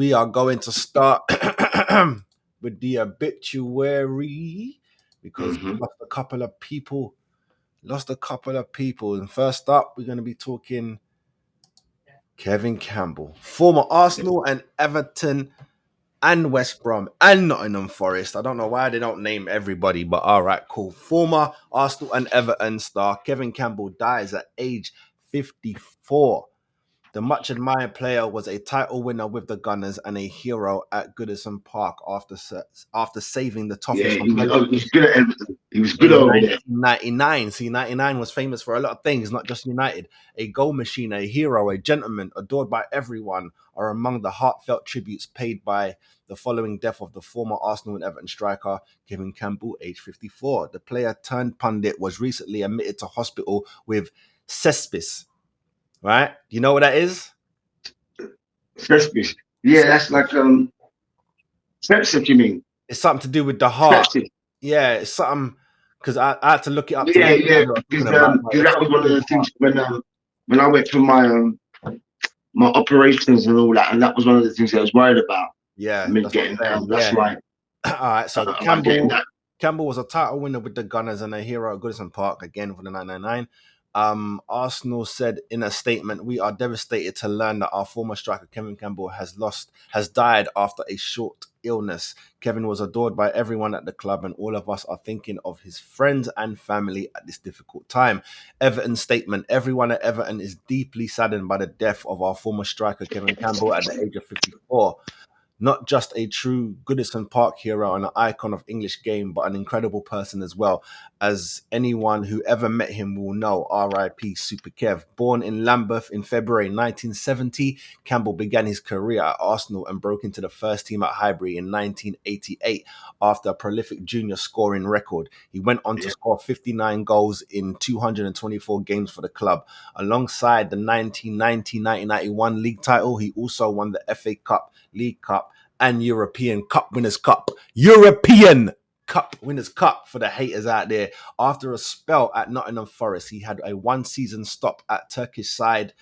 We are going to start with the obituary because we Mm-hmm. lost a couple of people. And first up, we're going to be talking Kevin Campbell, former Arsenal and Everton and West Brom and Nottingham Forest. I don't know why they don't name everybody, but all right, cool. Former Arsenal and Everton star Kevin Campbell dies at age 54. The much admired player was a title winner with the Gunners and a hero at Goodison Park after saving the Yeah, Toffees from he was good at everything. He was good in over there. 1999. See, 99 was famous for a lot of things, not just United. A goal machine, a hero, a gentleman, adored by everyone, are among the heartfelt tributes paid by the following death of the former Arsenal and Everton striker, Kevin Campbell, age 54. The player turned pundit was recently admitted to hospital with cespis, right? You know what that is? Sepsis. Yeah, that's like sepsis. You mean It's something to do with the heart. sepsis? Yeah, it's something because I had to look it up to Yeah, know yeah. what I was Because talking about. But it's that was something to one do of with the the heart. things when I went for my operations and all that, and that was one of the things I was worried about. Yeah, Me that's what getting I'm saying. that's Yeah. why All right. So am I getting that? Campbell was a title winner with the Gunners and a hero at Goodison Park again for the 999. Arsenal said in a statement, "We are devastated to learn that our former striker Kevin Campbell has died after a short illness. Kevin was adored by everyone at the club, and all of us are thinking of his friends and family at this difficult time." Everton statement: "Everyone at Everton is deeply saddened by the death of our former striker Kevin Campbell at the age of 54. Not just a true Goodison Park hero and an icon of English game, but an incredible person as well. As anyone who ever met him will know, R.I.P. Super Kev." Born in Lambeth in February 1970, Campbell began his career at Arsenal and broke into the first team at Highbury in 1988 after a prolific junior scoring record. He went on to Yeah, score 59 goals in 224 games for the club. Alongside the 1990-1991 league title, he also won the FA Cup, League Cup, and European Cup Winners' Cup. European Cup Winners' Cup for the haters out there. After a spell at Nottingham Forest, he had a one-season stop at Turkish side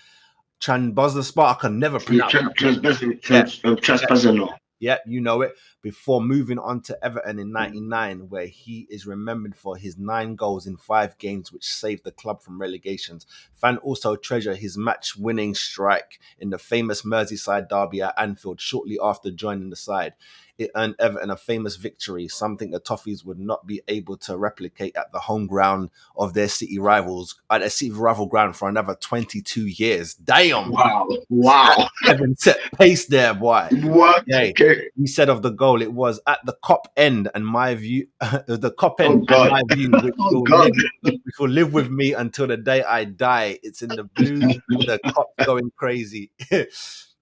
Trabzonspor. I can never yeah. pronounce that. Yeah, yeah, Trespassing. yeah, you know it. Before moving on to Everton in 99, where he is remembered for his 9 goals in 5 games, which saved the club from relegations. Fans also treasure his match-winning strike in the famous Merseyside derby at Anfield shortly after joining the side. It earned Everton a famous victory, something the Toffees would not be able to replicate at the home ground of their at their city rival ground for another 22 years. Damn! Wow, That wow. Kevin set pace there, boy. What? Okay. Okay. He said of the goal, it was at the cop end and my view, the cop Oh end and God. my view, Oh God. which will live with me until the day I die. It's in the blues, the cop's going crazy.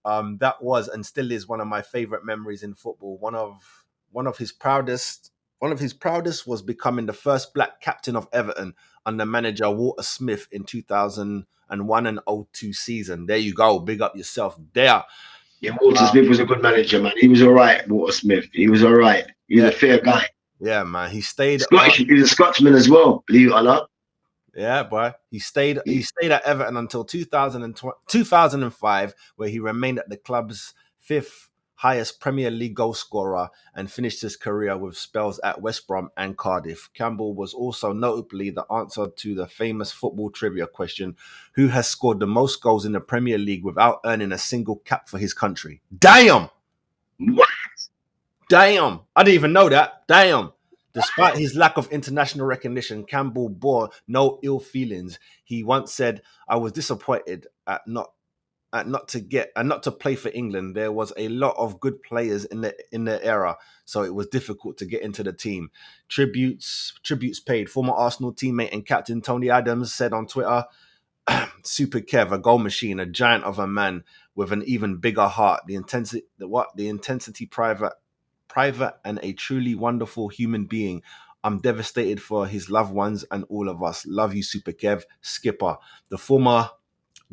That was and still is one of my favorite memories in football. One of his proudest was becoming the first black captain of Everton under manager Walter Smith in 2001 and '02 season. There you go. Big up yourself there. Yeah, Walter Uh, Smith was a good manager, man. He was all right, Walter Smith. He was all right. He was yeah, a fair guy. yeah, man. He stayed. Scottish. He was a Scotsman as well, believe it or not. Yeah, boy. He stayed. He He- stayed at Everton until 2005, where he remained at the club's 5th highest Premier League goal scorer and finished his career with spells at West Brom and Cardiff. Campbell was also notably the answer to the famous football trivia question: "Who has scored the most goals in the Premier League without earning a single cap for his country?" Damn. What? Damn. I didn't even know that. Damn. Despite his lack of international recognition, Campbell bore no ill feelings. He once said, "I was disappointed not to play for England. There was a lot of good players in the era, so it was difficult to get into the team." Tributes paid. Former Arsenal teammate and captain Tony Adams said on Twitter, "Super Kev, a goal machine, a giant of a man with an even bigger heart. The intensity private and a truly wonderful human being. I'm devastated for his loved ones and all of us. Love you, Super Kev, Skipper." The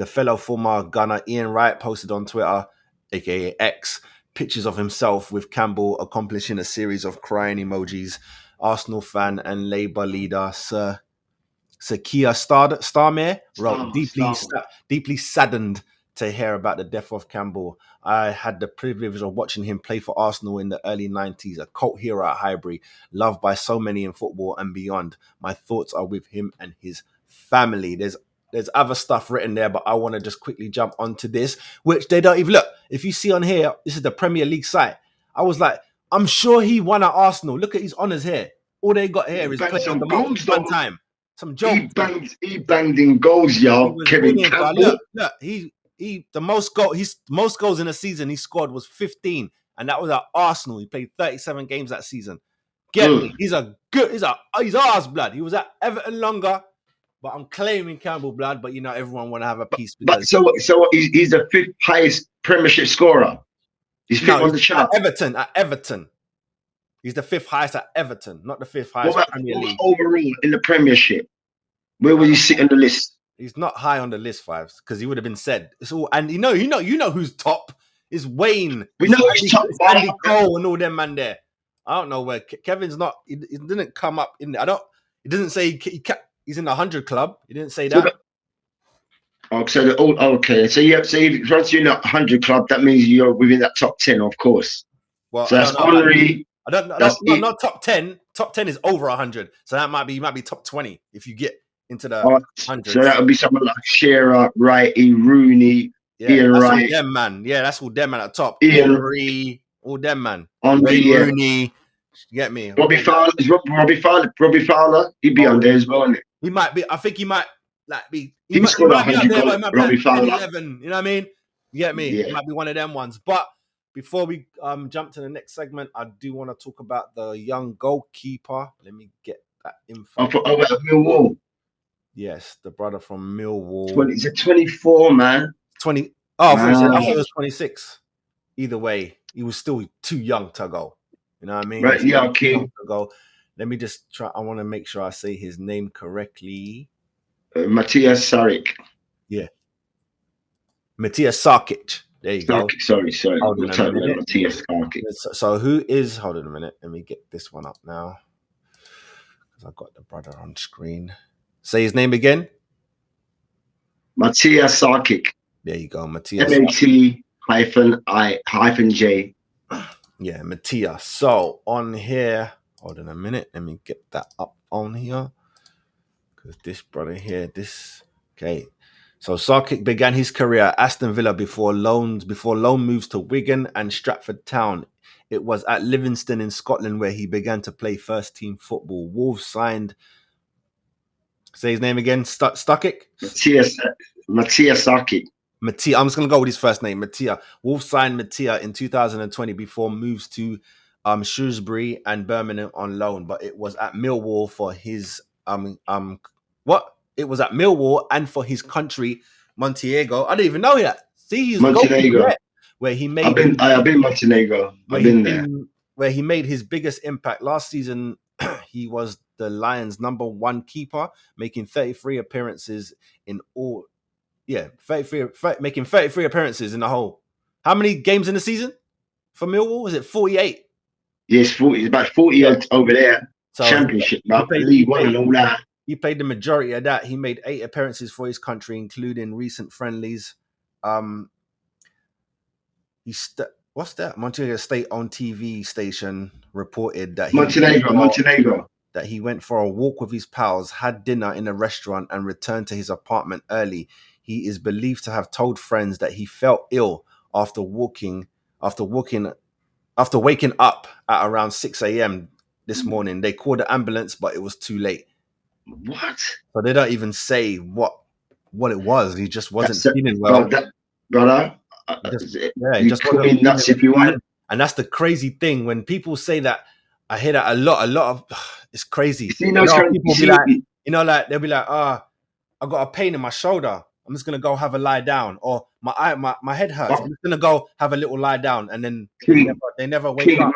fellow former gunner Ian Wright posted on Twitter, aka X, pictures of himself with Campbell accomplishing a series of crying emojis. Arsenal fan and Labour leader Sir Keir Starmer wrote, Starmer. deeply saddened to hear about the death of Campbell. I had the privilege of watching him play for Arsenal in the early 90s, a cult hero at Highbury, loved by so many in football and beyond. My thoughts are with him and his family. There's other stuff written there, but I want to just quickly jump onto this, which they don't even look. If you see on here, this is the Premier League site. I was like, I'm sure he won at Arsenal. Look at his honours here. All they got here is banged players some the most goals, one though. time. Some jokes. He banged in goals, He y'all. was Kevin brilliant, but Campbell. look, he the most goals in a season he scored was 15, and that was at Arsenal. He played 37 games that season. Get me? He's ours blood. He was at Everton longer, but I'm claiming Campbell blood. But everyone want to have a piece But because so he's the 5th highest Premiership scorer. He's 5th on the chart. At Everton. He's the 5th highest at Everton, not the 5th highest Premier League. Overall in the Premiership? Where will he sit on the list? He's not high on the list, Fives, because he would have been said. It's all, and you know who's top is Wayne. We know who's top. Andy Cole and all them man there. I don't know where Kevin's not. He didn't come up in. It doesn't say he's in the 100 club. He didn't say that. Okay. So if once you're in that 100 club, that means you're within that top 10, of course. Well, so that's Henry. I don't know. Not top 10. Top 10 is over 100. So that might be top 20 if you get into the 100. So that would be someone like Shearer, Wrighty, Rooney, Ian Wright. All them man. Yeah, that's all them man at the top. Ian, all them man. Rooney. You get me? Robbie Fowler. He'd be on there as well, wouldn't he? He might be. I think he might be. He might be on there, but he might be 11. You know what I mean? You get me? Yeah. He might be one of them ones. But before we jump to the next segment, I do want to talk about the young goalkeeper. Let me get that info. Millwall. Yes, the brother from Millwall. He's a 24, man. 20. Oh, I thought it was 26. Either way, he was still too young to go. You know what I mean? Right, yeah, okay. Let me just try. I want to make sure I say his name correctly. Matthias Sarkic. Yeah. Matthias Sarkic. There you go. Sorry. Matthias Sarkic. So who is... Hold on a minute. Let me get this one up now. Because I've got the brother on screen. Say his name again. Matthias Sarkic. There you go. Matthias. MAT-I-J. Yeah, Matthias. So on here... Hold on a minute. Let me get that up on here. Because this brother here... Okay. So Sarkic began his career at Aston Villa before loan moves to Wigan and Stratford Town. It was at Livingston in Scotland where he began to play first team football. Wolves signed... Say his name again. Sarkic? Matthias Sarkic. Mattia. I'm just going to go with his first name, Mattia. Wolves signed Mattia in 2020 before moves to Shrewsbury and Birmingham on loan. But it was at Millwall for his... It was at Millwall and for his country, Montenegro. I didn't even know that. See, he's Montenegro. Where he made... I've been Montenegro. I've been there. Where he made his biggest impact. Last season, he was the Lions' #1 keeper, making 33 appearances in all... Yeah, making 33 appearances in the whole. How many games in the season for Millwall? Is it 48? Yes, 40. It's about 40 over there. So Championship, League One and all that. He played the majority of that. He made 8 appearances for his country, including recent friendlies. What's that? Montenegro state-owned TV station reported that Montenegro. That he went for a walk with his pals, had dinner in a restaurant, and returned to his apartment early. He is believed to have told friends that he felt ill after waking up at around 6 a.m. this morning. They called the ambulance, but it was too late. What? So they don't even say what it was. He just wasn't feeling well. Brother, he just wasn't feeling nuts if you want. And that's the crazy thing. When people say that, I hear that a lot of it's crazy. People be like, they'll be like, I got a pain in my shoulder. I'm just gonna go have a lie down, or my head hurts. I'm just gonna go have a little lie down, and then they never wake up.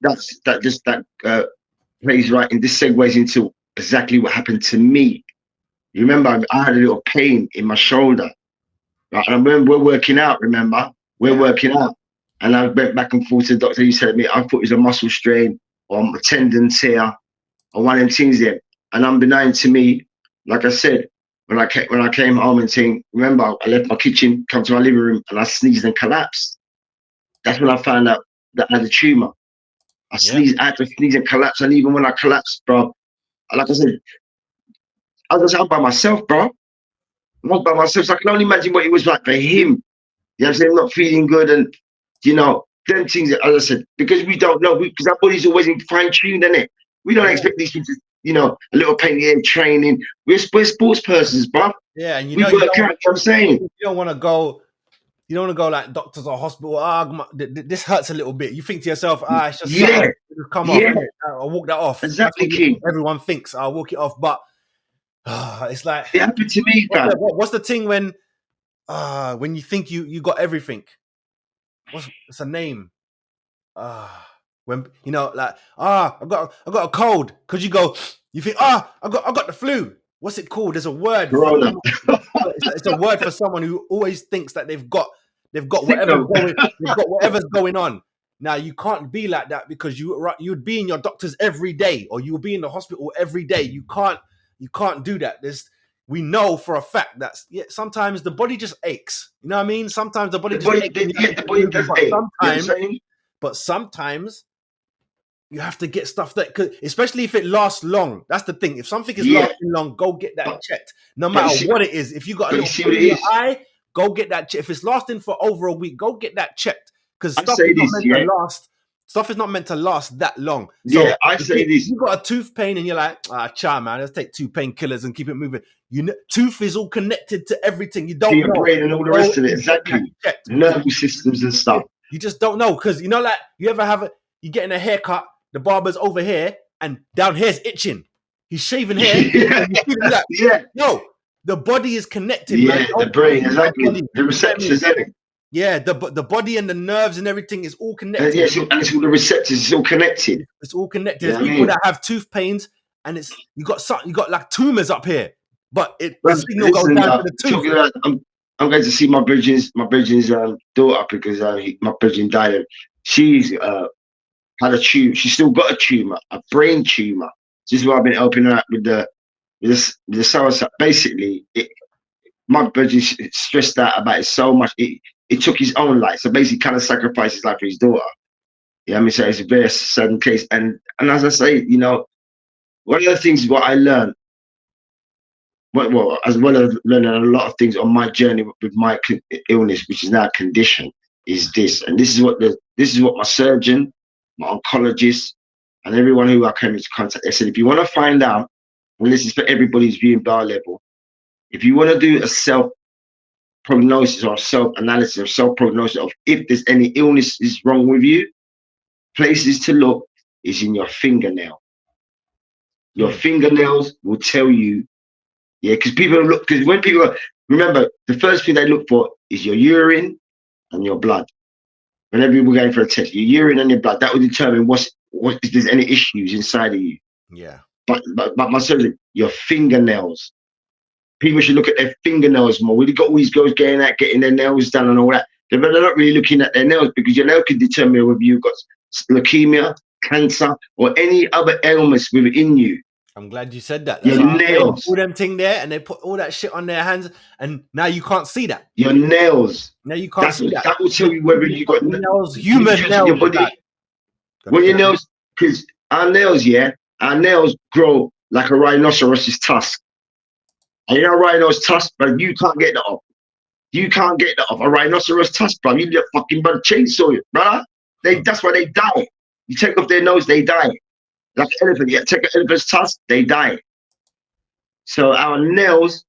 That plays right, and this segues into exactly what happened to me. You remember, I had a little pain in my shoulder. Right? And I remember we're working out. Working out, and I went back and forth to the doctor. He said to me, I thought it was a muscle strain or a tendon tear or one of them things there. And unbeknownst to me, like I said, when I came home and saying, remember, I left my kitchen, come to my living room, and I sneezed and collapsed. That's when I found out that I had a tumor. Yeah. I had to sneeze and collapse, and even when I collapsed, bro, like I said, I was out by myself, bro. I was by myself, so I can only imagine what it was like for him. You know what I'm saying? Not feeling good, and you know, them things. As I said, because we don't know, because our body's always in fine tune, isn't it? We don't Yeah. expect these things. A little pain here, training. We're sports persons, bro. Yeah. And We work out. You know what I'm saying? you don't want to go. You don't want to go like doctors or hospital. This hurts a little bit. You think to yourself, it's just Yeah, something. It'll come off. yeah, Innit? I'll walk that off. That's exactly, what King. everyone thinks. I'll walk it off. But it's like, It happened to me, fam. what's the thing when you think you got everything? It's a name? When like I got a cold. Could you go? You think I got the flu. What's it called? There's a word for Corona. it's a word for someone who always thinks that they've got Signal. they've got whatever's going on. Now you can't be like that because you'd be in your doctor's every day or you'll be in the hospital every day. You can't do that. We know for a fact that sometimes the body just aches. You know what I mean? Sometimes the body just aches. The body does ache. You know what I'm saying? But sometimes you have to get stuff especially if it lasts long. That's the thing. If something is lasting long, go get that checked. No matter what it is. If you got a little in your eye, go get that checked. If it's lasting for over a week, go get that checked. Because stuff is not meant to last that long. So if you got a tooth pain and you're like, man, let's take 2 painkillers and keep it moving. Tooth is all connected to everything. You don't to your know. brain and all the rest of it. Exactly. Nervous systems and stuff. You just don't know. Because like you ever you getting a haircut, the barber's over here and down here's itching. He's shaving hair. No, the body is connected. Yeah, man. the brain, exactly. The receptors, isn't it? Yeah, the body and the nerves and everything is all connected. And it's all the receptors. It's all connected. It's all connected. There's people that have tooth pains, and you got like tumors up here, but the signal goes down to the tooth. I'm going to see my Bridget's daughter because my Bridget died. She's had a tumor. She's still got a tumor, a brain tumor. This is why I've been helping her out with the soursop. Basically, my Bridget stressed out about it so much. It took his own life. So basically, kind of sacrificed his life for his daughter. Yeah, I mean, so it's a very sudden case. And as I say, one of the things what I learned, well, as well as learning a lot of things on my journey with my illness, which is now a condition, is this. And this is what my surgeon, my oncologist, and everyone who I came into contact, they said, if you want to find out, and this is for everybody's viewing bar level, if you want to do a self-prognosis or self-analysis or self-prognosis of if there's any illness is wrong with you, places to look is in your fingernail. Your fingernails will tell you, because when people, remember, the first thing they look for is your urine and your blood. Whenever you're going for a test, your urine and your blood, that will determine if there's any issues inside of you. Yeah. But my surgery, your fingernails. People should look at their fingernails more. We've got all these girls getting their nails done and all that. They're not really looking at their nails because your nail can determine whether you've got leukemia, cancer, or any other ailments within you. I'm glad you said that. Your nails. All them thing there, and they put all that shit on their hands, and now you can't see that. Your nails. Now you can't see that. That will tell you whether you got nails, human nails in your body. When your nails, because our nails grow like a rhinoceros's tusk. And you know, a rhino's tusk, but you can't get that off. You can't get that off. A rhinoceros tusk, bro. You need a fucking chainsaw, brother. That's why they die. You take off their nose, they die. Like an elephant, take an elephant's tusk, they die. So our nails,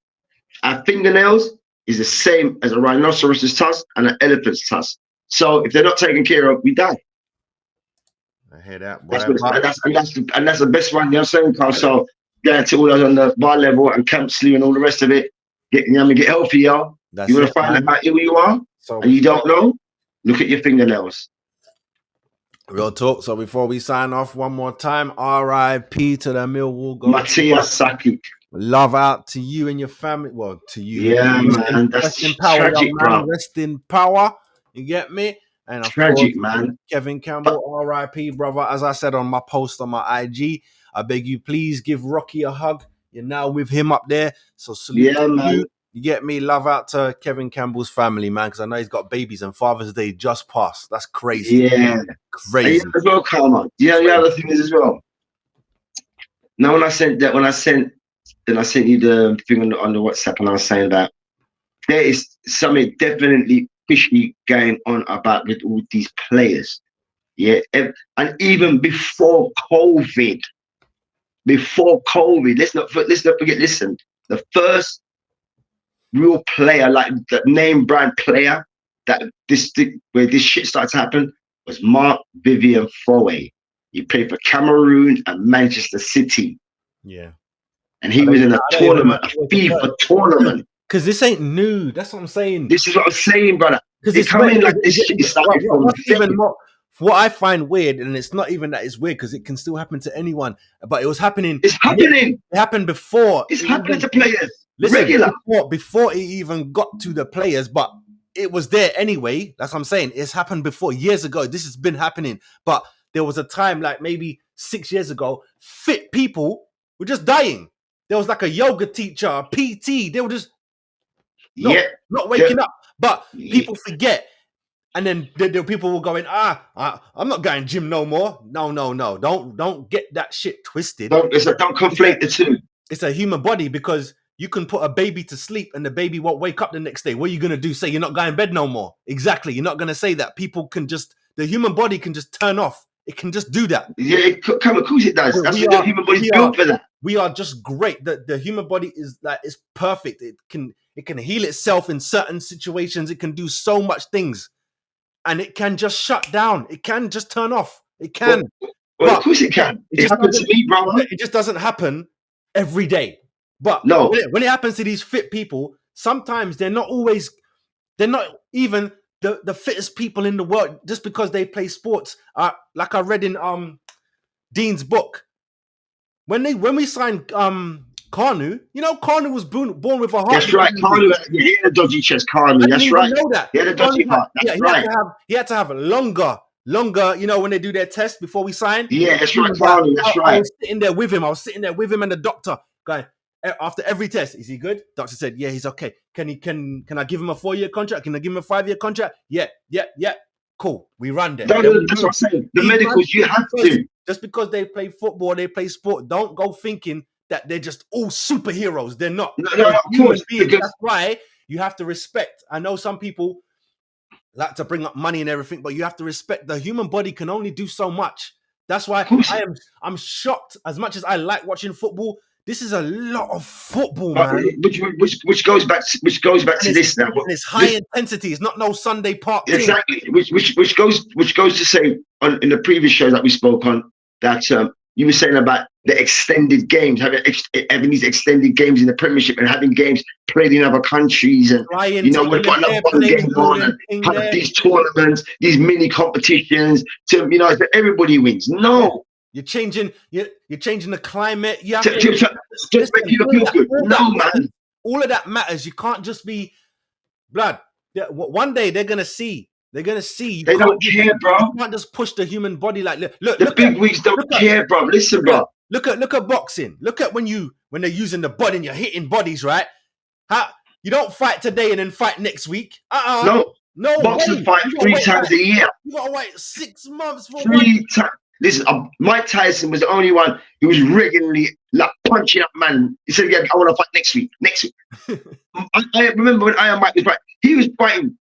our fingernails, is the same as a rhinoceros's tusk and an elephant's tusk. So if they're not taken care of, we die. I hear that. That's the best one. You know what I'm saying, Carl? So to all those on the bar level and Camp Slew and all the rest of it, get healthy, y'all. You want to find out how ill you are, and you don't know, look at your fingernails. Real talk. So before we sign off one more time, R.I.P. to the Millwall goal. Matthias Sarkic. Love out to you and your family. Well, to you. Yeah, man. That's tragic, bro. Rest in power. You get me? And of tragic, course, man. Kevin Campbell, R.I.P. brother. As I said on my post on my IG, I beg you, please give Rocky a hug. You're now with him up there. So salute Yeah, to man. you. You get me? Love out to Kevin Campbell's family, man, because I know he's got babies and Father's Day just passed. That's crazy. Yeah. And yeah, Crazy. as well, Karma. Yeah, the other thing is as well. Now, when I sent you the thing on the WhatsApp, and I was saying that there is something definitely fishy going on about with all these players. Yeah, and even before COVID, let's not forget. Listen, the first real player, like the name brand player, where this shit started to happen was Mark Vivian Foe. He played for Cameroon and Manchester City, Yeah. and he was in a I don't even tournament, a FIFA tournament. Because this ain't new. That's what I'm saying. This is what I'm saying, brother. Because They it's come in like this shit is started from what's even more. What I find weird, and it's not even that it's weird because it can still happen to anyone, but it was happening. It's happening. It happened before. It's happening to players. Listen, Regular. Before it even got to the players, but it was there anyway. That's what I'm saying. It's happened before, years ago. This has been happening. But there was a time, like maybe 6 years ago, fit people were just dying. There was like a yoga teacher, a PT. They were just not waking up. But people forget. And then the people were going, I'm not going gym no more. No. Don't get that shit twisted. Don't conflate the two. It's a human body because you can put a baby to sleep and the baby won't wake up the next day. What are you going to do? Say you're not going to bed no more? Exactly. You're not going to say that. People can just, the human body can just turn off. It can just do that. Yeah, of course it does. That's what the human body's built for that. We are just great. The human body is perfect. It can heal itself in certain situations. It can do so much things. And it can just shut down. It can just turn off. It can. Well, of course it can. It happened to me, brother. It just doesn't happen every day. But no, when it happens to these fit people, sometimes they're not even the fittest people in the world just because they play sports. Like I read in Dean's book. When we signed Carnu, Carnu was born with a heart. That's right, Carnu. He had a dodgy chest, Carnu. That's right. Know that. He had a dodgy heart. That's right. He had to have longer. When they do their test before we sign. Yeah, that's right, Carnu. That's right. I was sitting there with him. And the doctor going after every test. Is he good? Doctor said, yeah, he's okay. Can I give him a 4-year contract? Can I give him a 5-year contract? Yeah. Cool. We run there. That's what I'm saying. The medicals, you have to. Just because they play football, they play sport, don't go thinking that they're just all superheroes. They're not. No, of course. That's why you have to respect. I know some people like to bring up money and everything, but you have to respect the human body can only do so much. That's why I'm shocked. As much as I like watching football, this is a lot of football, man. Which goes back to this now. And it's high intensity. It's not no Sunday park thing. Exactly. Which goes to say in the previous show that we spoke on that you were saying about the extended games, having these extended games in the Premiership and having games played in other countries, and we've got another one game on and have these tournaments, these mini competitions to so everybody wins. No. You're changing the climate. You have just make you feel good. No, man. All of that matters. You can't just be blood. One day they're gonna see. They don't care, bro. You can't just push the human body like look. The big wigs don't care, bro. Listen, bro. Look at boxing. Look at when they're using the body and you're hitting bodies, right? You don't fight today and then fight next week. No. Boxers fight 3 times a year. You gotta wait 6 months for 3 times. Listen, Mike Tyson was the only one who was regularly like punching up man. He said, "Yeah, I want to fight next week." I remember when Iron Mike was fighting. He was fighting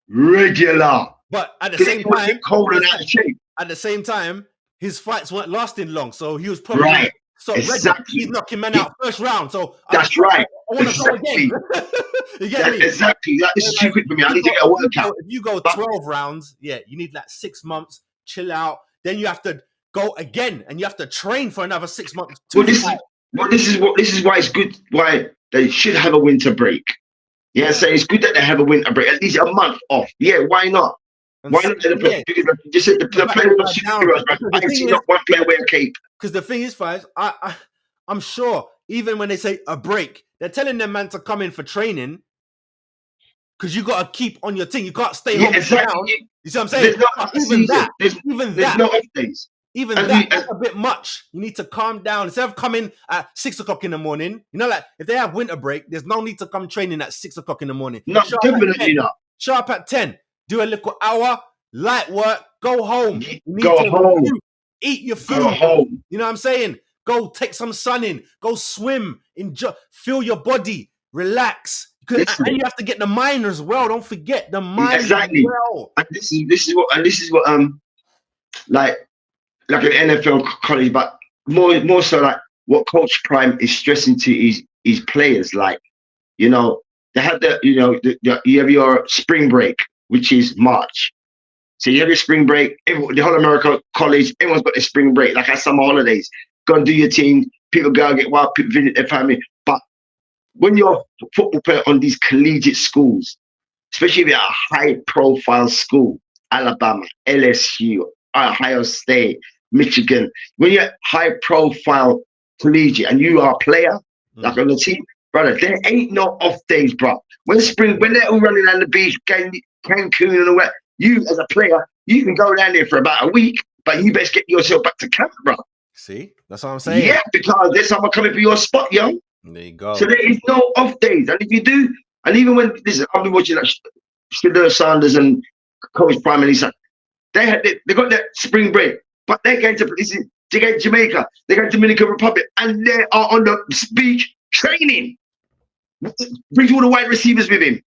regular. But at the same time, cold and out of shape. At the same time, his fights weren't lasting long, so he was probably right. So exactly. He's knocking men out first round. So that's right. I want to go again. You get me? Exactly. This is too quick for me. I need to get a workout. If you go 12 rounds, you need like 6 months, chill out. Then you have to go again, and you have to train for another 6 months. This is why it's good. Why they should have a winter break. Yeah, so it's good that they have a winter break, at least a month off. Yeah, why not? Why not? Because like you just said the players are superheroes, right? I can see not one player wear a cape. Because the thing is, Fives, I'm sure even when they say a break, they're telling them man to come in for training because you got to keep on your thing. You can't stay home. Exactly. You see what I'm saying? There's no off days. Even that's a bit much. You need to calm down. Instead of coming at 6 o'clock in the morning, you know, like if they have winter break, there's no need to come training at 6 o'clock in the morning. No, definitely not. Show up at 10. Do a little hour, light work, go home. You need go to home. Eat your food. Go home. You know what I'm saying? Go take some sun in. Go swim. Enjoy. Feel your body. Relax. And you have to get the mind as well. Don't forget the mind exactly. as well. And this is what like an NFL college, but more so like what Coach Prime is stressing to his players. Like, you know, they have you have your spring break, which is March. So you have your spring break. The whole American college, everyone's got their spring break, like our summer holidays. Go and do your thing. People go and get wild. People visit their family. But when you're a football player on these collegiate schools, especially if you're a high-profile school, Alabama, LSU, Ohio State, Michigan, when you're high-profile collegiate and you are a player, like on the team, brother, there ain't no off days, bro. When they're all running down the beach, Cancun and all that, you as a player, you can go down there for about a week, but you best get yourself back to camp, bro. See, that's what I'm saying. Yeah, because there's someone coming for your spot, yo. There you go. So there is no off days, and if you do, and even when listen, I've been watching that Shedeur Sanders and Coach Prime and his son. They got that spring break, but they're going to Jamaica, they go to Dominican Republic, and they are on the beach training. Brings all the wide receivers with him.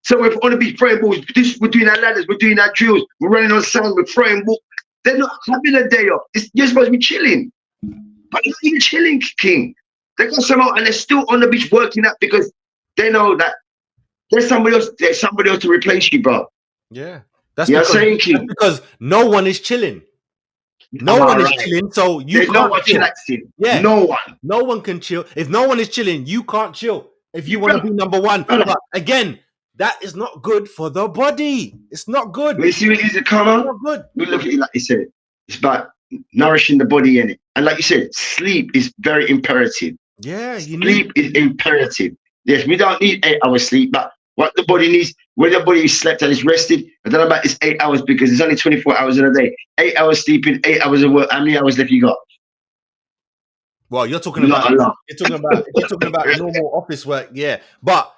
So we're on the beach throwing balls. We're doing our ladders, we're doing our drills, we're running on sand, we're throwing balls. They're not having a day off. You're supposed to be chilling. But you're not even chilling, King. They got some out and they're still on the beach working out because they know that there's somebody else to replace you, bro. Yeah. That's because no one is chilling. No one is chilling, so there's no one chillaxing. Yeah. No one. No one can chill. If no one is chilling, you can't chill. If you want to be number one. But again, that is not good for the body. It's not good. When you see what it is, Connor? Not good. We look at it like you said. It's about nourishing the body in it. And like you said, sleep is very imperative. Yeah, sleep is imperative. Yes, we don't need 8 hours sleep, but what the body needs, when the body is slept and is rested, I don't know about it's 8 hours because it's only 24 hours in a day. 8 hours sleeping, 8 hours of work. How many hours left you got? Well, you're talking about normal office work, yeah. But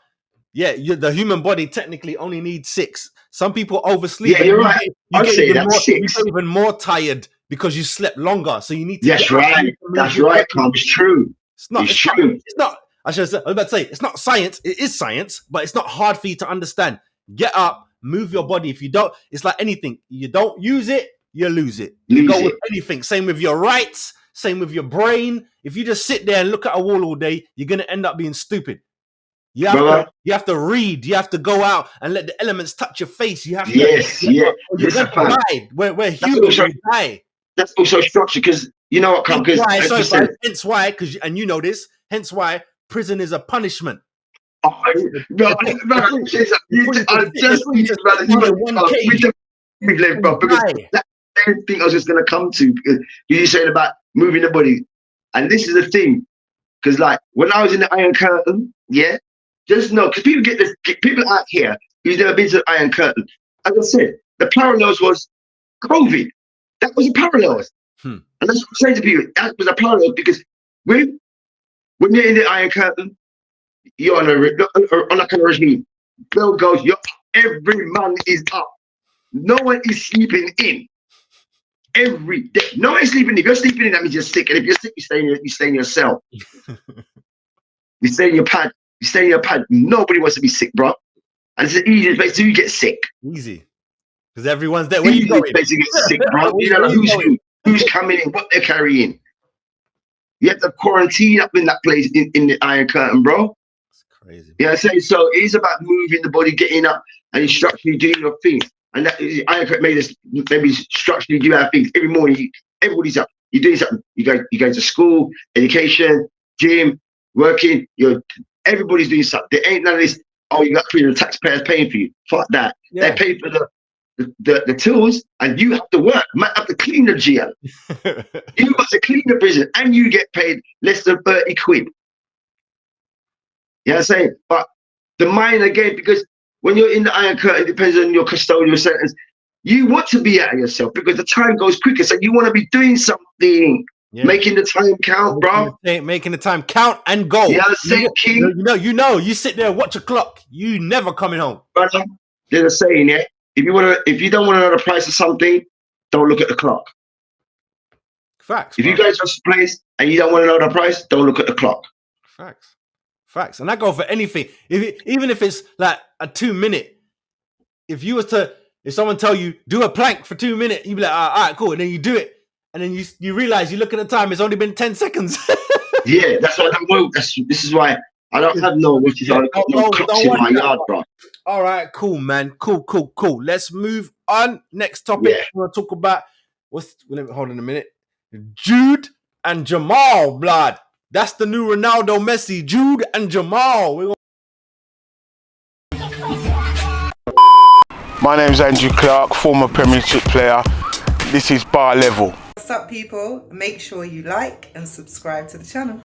yeah, the human body technically only needs 6. Some people oversleep. Yeah, you're right. I'd say that's 6. You get even more tired because you slept longer. So you need to. That's right. That's right, Tom. It's true. It's true. It's not. I was about to say it's not science. It is science, but it's not hard for you to understand. Get up, move your body. If you don't, it's like anything. You don't use it, you lose it. You go with anything. Same with your rights. Same with your brain. If you just sit there and look at a wall all day, you're gonna end up being stupid. You have to read. You have to go out and let the elements touch your face. You have to. You're gonna die. We're humans. We die. That's also structure because you know what, hence why, and you know this. Hence why prison is a punishment. Same thing I was just going to come to because you saying about moving the body, and this is the thing because like when I was in the Iron Curtain, yeah, just know because people out here who's never been to the Iron Curtain. As I said, the parallels was COVID. That was a parallels, and that's what I'm saying to people. That was a parallel because when you're in the Iron Curtain, you're on a kind of regime. Bell goes, every man is up. No one is sleeping in. Every day. No one is sleeping in. If you're sleeping in, that means you're sick. And if you're sick, you stay in your cell. You stay in your pad. You stay in your pad. Nobody wants to be sick, bro. And it's the easiest place to get sick. Easy. Because everyone's there. Where you going? Place to get sick, bro. You know who's coming in, what they're carrying. You have to quarantine up in that place in the Iron Curtain, bro. That's crazy. Yeah, so it is about moving the body, getting up, and structurally doing your thing. And that Iron Curtain made us maybe structurally do our things every morning. Everybody's up. You're doing something. You go to school, education, gym, working. Everybody's doing something. There ain't none of this. Oh, you got the taxpayers paying for you. Fuck that. Yeah. They pay for the tools, and you have to work. Might have to clean the jail. You got to clean the prison, and you get paid less than 30 quid. You know what I'm saying? But the mind again, because when you're in the Iron Curtain, it depends on your custodial sentence. You want to be out of yourself because the time goes quicker. So you want to be doing something, making the time count, bro. Making the time count and go. You know what I'm saying, King? You sit there, watch a clock. You never coming home. Brother, there's a saying, yeah? If you don't want to know the price of something, don't look at the clock. Facts. If you go to a place and you don't want to know the price, don't look at the clock. Facts. And I go for anything. Even if it's like a 2 minute. If someone tell you do a plank for 2 minutes, you be like, all right, cool. And then you do it. And then you realize, you look at the time, it's only been 10 seconds. Yeah, that's what I want. This is why I don't have no clocks in my yard, bro. All right, cool, man. Cool. Let's move on. Next topic, we're going to talk about, hold on a minute. Jude and Jamal, blood. That's the new Ronaldo, Messi. Jude and Jamal. My name's Andrew Clark, former Premiership player. This is Bar Level. What's up, people? Make sure you like and subscribe to the channel.